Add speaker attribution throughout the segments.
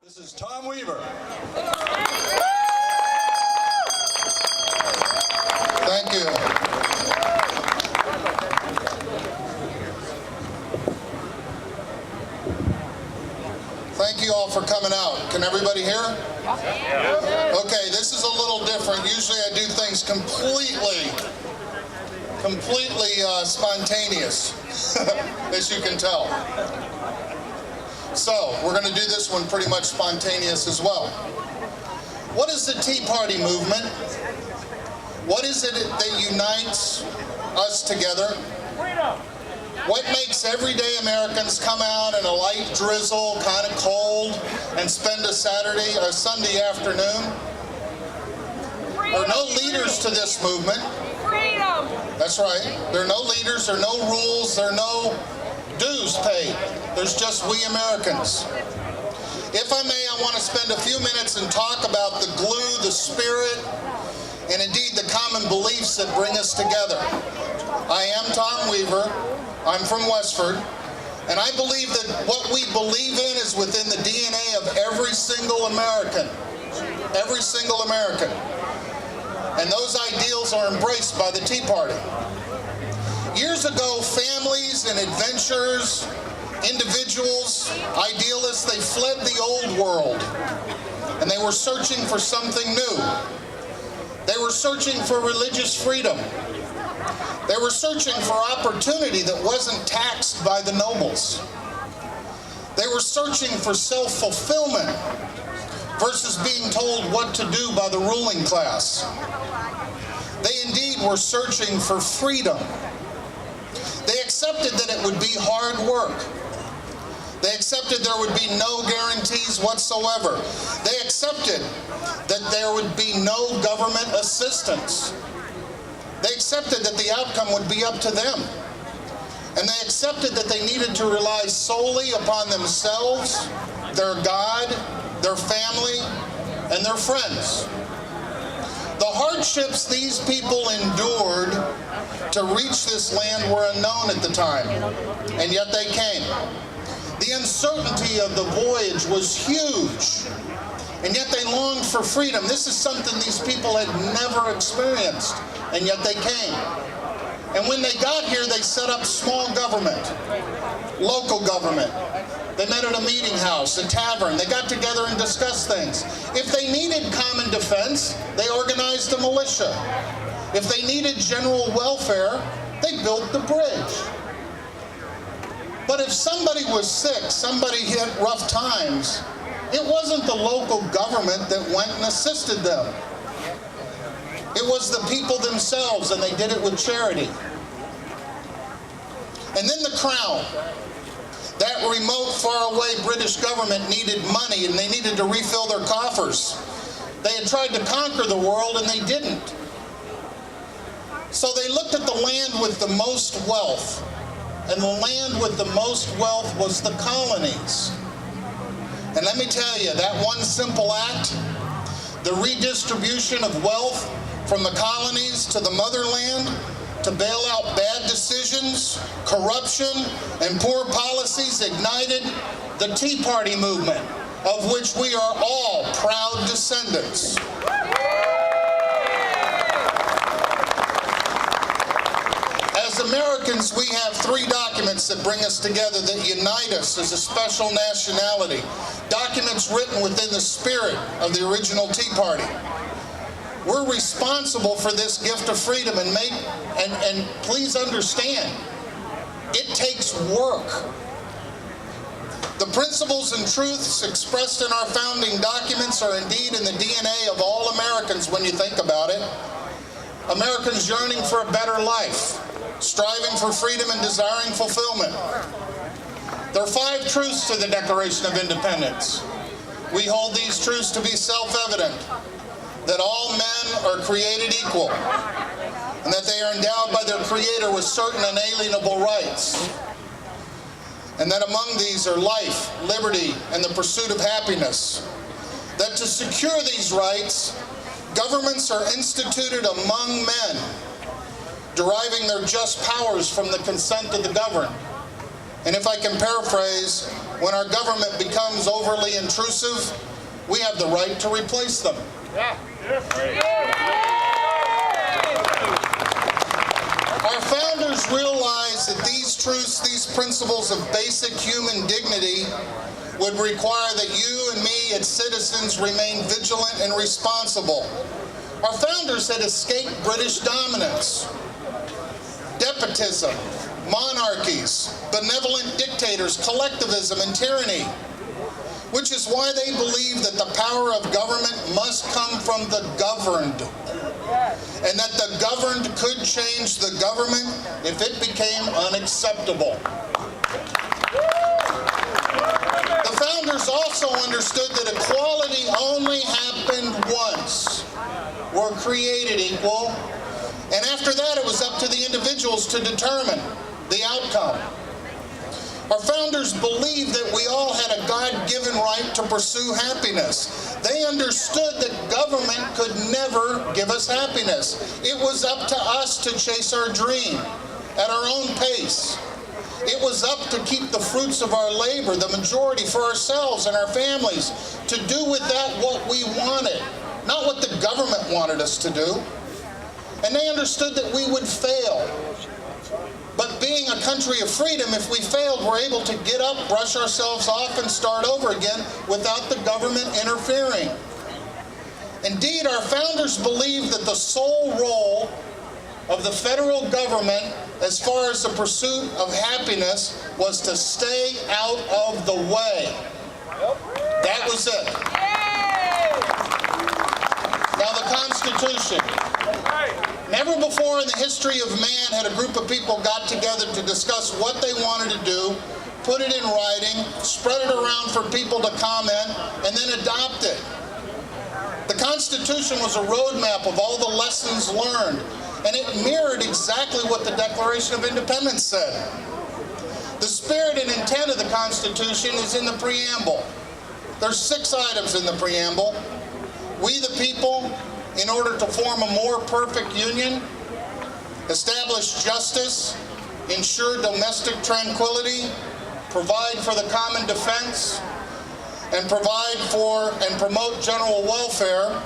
Speaker 1: This is Tom Weaver.
Speaker 2: Thank you. Thank you all for coming out. Can everybody hear? Okay, this is a little different. Usually I do things completely spontaneous, as you can tell. So, we're going to do this one pretty much spontaneous as well. What is the Tea Party movement? What is it that unites us together? What makes everyday Americans come out in a light drizzle, kind of cold, and spend a Sunday afternoon? There are no leaders to this movement.
Speaker 3: Freedom!
Speaker 2: That's right. There are no leaders, there are no rules, there are no dues paid. There's just we Americans. If I may, I want to spend a few minutes and talk about the glue, the spirit, and indeed the common beliefs that bring us together. I am Tom Weaver. I'm from Westford. And I believe that what we believe in is within the DNA of every single American. Every single American. And those ideals are embraced by the Tea Party. Years ago, families and adventurers, individuals, idealists, they fled the old world. And they were searching for something new. They were searching for religious freedom. They were searching for opportunity that wasn't taxed by the nobles. They were searching for self-fulfillment versus being told what to do by the ruling class. They indeed were searching for freedom. They accepted that it would be hard work. They accepted there would be no guarantees whatsoever. They accepted that there would be no government assistance. They accepted that the outcome would be up to them. And they accepted that they needed to rely solely upon themselves, their God, their family, and their friends. The hardships these people endured to reach this land were unknown at the time, and yet they came. The uncertainty of the voyage was huge, and yet they longed for freedom. This is something these people had never experienced, and yet they came. And when they got here, they set up small government, local government. They met at a meeting house, a tavern. They got together and discussed things. If they needed common defense, they organized a militia. If they needed general welfare, they built the bridge. But if somebody was sick, somebody hit rough times, it wasn't the local government that went and assisted them. It was the people themselves, and they did it with charity. And then the crown. That remote, faraway British government needed money, and they needed to refill their coffers. They had tried to conquer the world, and they didn't. So they looked at the land with the most wealth. And the land with the most wealth was the colonies. And let me tell you, that one simple act, the redistribution of wealth from the colonies to the motherland, to bail out bad decisions, corruption, and poor policies ignited the Tea Party movement, of which we are all proud descendants. As Americans, we have three documents that bring us together, that unite us as a special nationality. Documents written within the spirit of the original Tea Party. We're responsible for this gift of freedom, and please understand, it takes work. The principles and truths expressed in our founding documents are indeed in the DNA of all Americans when you think about it. Americans yearning for a better life, striving for freedom and desiring fulfillment. There are 5 truths to the Declaration of Independence. We hold these truths to be self-evident, that all men are created equal, and that they are endowed by their Creator with certain unalienable rights, and that among these are life, liberty, and the pursuit of happiness. That to secure these rights, governments are instituted among men, deriving their just powers from the consent of the governed. And if I can paraphrase, when our government becomes overly intrusive, we have the right to replace them. Our founders realized that these truths, these principles of basic human dignity would require that you and me as citizens remain vigilant and responsible. Our founders had escaped British dominance, despotism, monarchies, benevolent dictators, collectivism, and tyranny, which is why they believe that the power of government must come from the governed, and that the governed could change the government if it became unacceptable. The founders also understood that equality only happened once. We're created equal, and after that it was up to the individuals to determine the outcome. Our founders believed that we all had a God-given right to pursue happiness. They understood that government could never give us happiness. It was up to us to chase our dream at our own pace. It was up to keep the fruits of our labor, the majority, for ourselves and our families, to do with that what we wanted, not what the government wanted us to do. And they understood that we would fail. But being a country of freedom, if we failed, we're able to get up, brush ourselves off, and start over again without the government interfering. Indeed, our founders believed that the sole role of the federal government, as far as the pursuit of happiness, was to stay out of the way. That was it. Now the Constitution. Never before in the history of man had a group of people got together to discuss what they wanted to do, put it in writing, spread it around for people to comment, and then adopt it. The Constitution was a roadmap of all the lessons learned, and it mirrored exactly what the Declaration of Independence said. The spirit and intent of the Constitution is in the preamble. There's 6 items in the preamble. We the people, in order to form a more perfect union, establish justice, ensure domestic tranquility, provide for the common defense, and provide for and promote general welfare,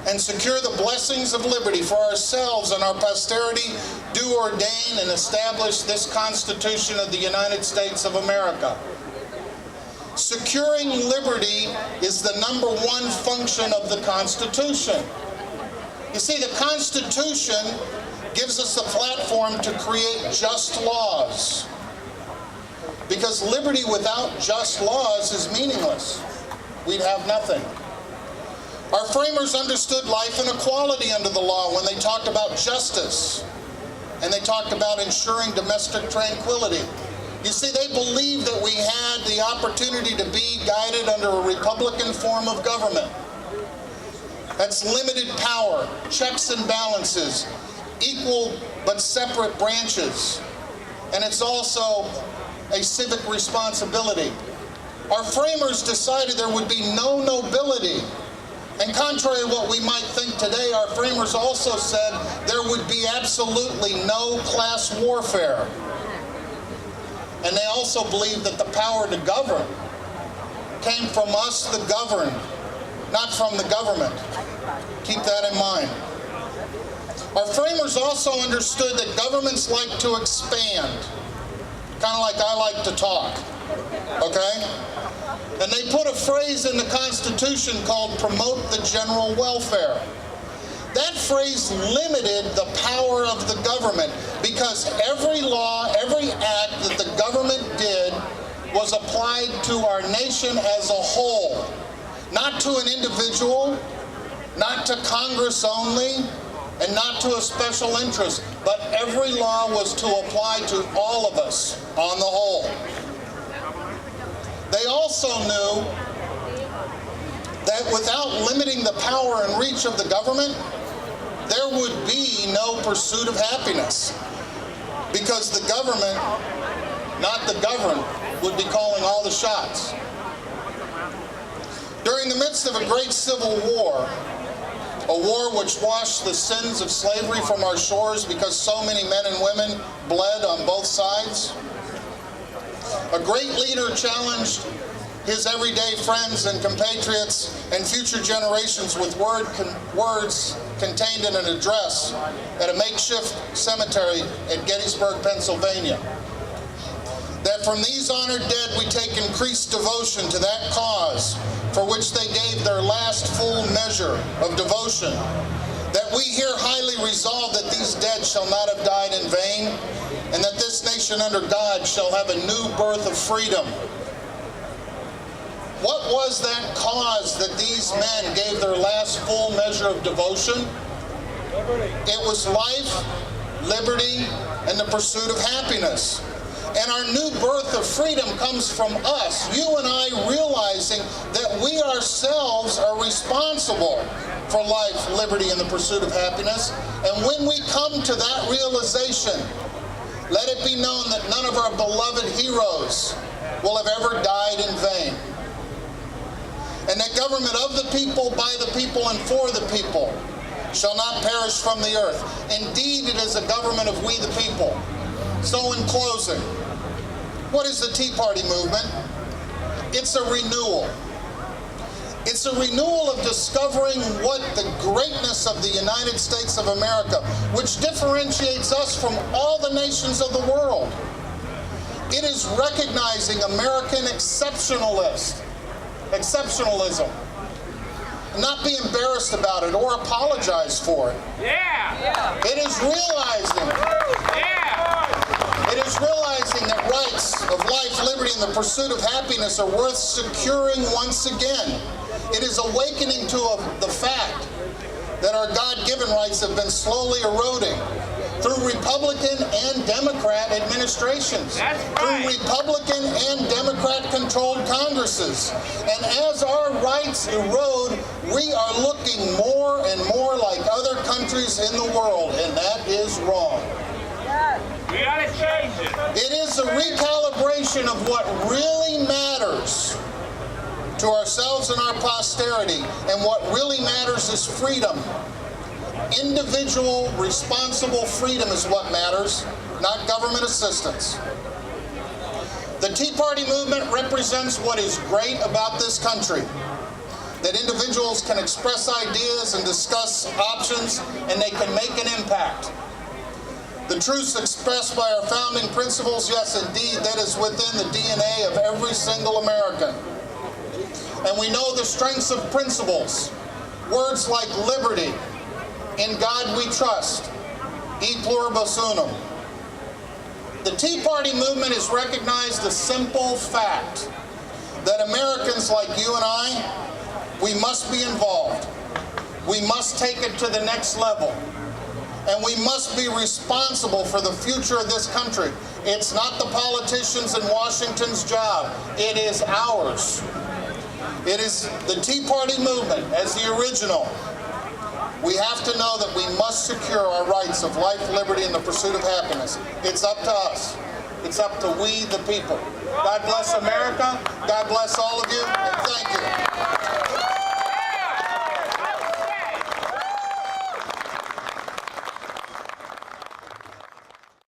Speaker 2: and secure the blessings of liberty for ourselves and our posterity, do ordain and establish this Constitution of the United States of America. Securing liberty is the #1 function of the Constitution. You see, the Constitution gives us a platform to create just laws, because liberty without just laws is meaningless. We'd have nothing. Our framers understood life and equality under the law when they talked about justice, and they talked about ensuring domestic tranquility. You see, they believed that we had the opportunity to be guided under a Republican form of government. That's limited power, checks and balances, equal but separate branches, and it's also a civic responsibility. Our framers decided there would be no nobility, and contrary to what we might think today, our framers also said there would be absolutely no class warfare. And they also believed that the power to govern came from us, the governed, not from the government. Keep that in mind. Our framers also understood that governments like to expand, kind of like I like to talk, okay? And they put a phrase in the Constitution called promote the general welfare. That phrase limited the power of the government, because every law, every act that the government did was applied to our nation as a whole, not to an individual, not to Congress only, and not to a special interest, but every law was to apply to all of us on the whole. They also knew that without limiting the power and reach of the government, there would be no pursuit of happiness, because the government, not the governed, would be calling all the shots. During the midst of a great civil war, a war which washed the sins of slavery from our shores because so many men and women bled on both sides, A great leader challenged his everyday friends and compatriots and future generations with words contained in an address at a makeshift cemetery at Gettysburg, Pennsylvania. That from these honored dead we take increased devotion to that cause for which they gave their last full measure of devotion. That we here highly resolve that these dead shall not have died in vain, and that this nation under God shall have a new birth of freedom. What was that cause that these men gave their last full measure of devotion? It was life, liberty, and the pursuit of happiness. And our new birth of freedom comes from us, you and I, realizing that we ourselves are responsible for life, liberty, and the pursuit of happiness. And when we come to that realization, let it be known that none of our beloved heroes will have ever died in vain. And that government of the people, by the people, and for the people shall not perish from the earth. Indeed, it is a government of we the people. So in closing, what is the Tea Party movement? It's a renewal. It's a renewal of discovering what the greatness of the United States of America, which differentiates us from all the nations of the world. It is recognizing American exceptionalism. Not be embarrassed about it or apologize for it.
Speaker 1: Yeah.
Speaker 2: It is realizing. It is realizing that rights of life, liberty, and the pursuit of happiness are worth securing once again. It is awakening to the fact that our God-given rights have been slowly eroding through Republican and Democrat administrations, through Republican and Democrat-controlled Congresses. And as our rights erode, we are looking more and more like other countries in the world, and that is wrong.
Speaker 1: We gotta change it.
Speaker 2: It is a recalibration of what really matters to ourselves and our posterity, and what really matters is freedom. Individual, responsible freedom is what matters, not government assistance. The Tea Party movement represents what is great about this country, that individuals can express ideas and discuss options, and they can make an impact. The truths expressed by our founding principles, yes, indeed, that is within the DNA of every single American. And we know the strengths of principles, words like liberty, in God we trust, e pluribus unum. The Tea Party movement has recognized the simple fact that Americans like you and I, we must be involved. We must take it to the next level. And we must be responsible for the future of this country. It's not the politicians in Washington's job. It is ours. It is the Tea Party movement as the original. We have to know that we must secure our rights of life, liberty, and the pursuit of happiness. It's up to us. It's up to we, the people. God bless America. God bless all of you, and thank you.